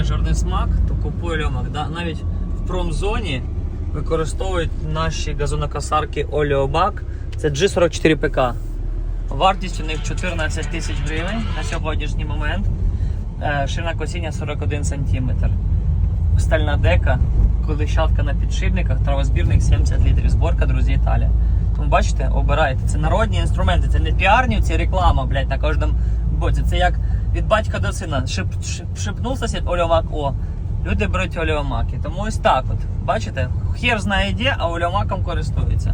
полюбляєш жирний смак, то купуй Олеомак. Да? Навіть в промзоні використовують наші газонокосарки Олеомак. Це G44PK. Вартість у них 14 тисяч гривень на сьогоднішній момент. Ширина косіння 41 см. Стальна дека, колищатка на підшипниках, травозбірник 70 літрів. Зборка, друзі, Італія. Тому бачите, обирайте. Це народні інструменти, це не піарні, це реклама, блядь, на кожному боці. Це як від батька до сина. Шепнув сусід Олеомак, о, люди беруть Олеомаки. Тому ось так от. Бачите, хер знає де, а Олеомаком користуються.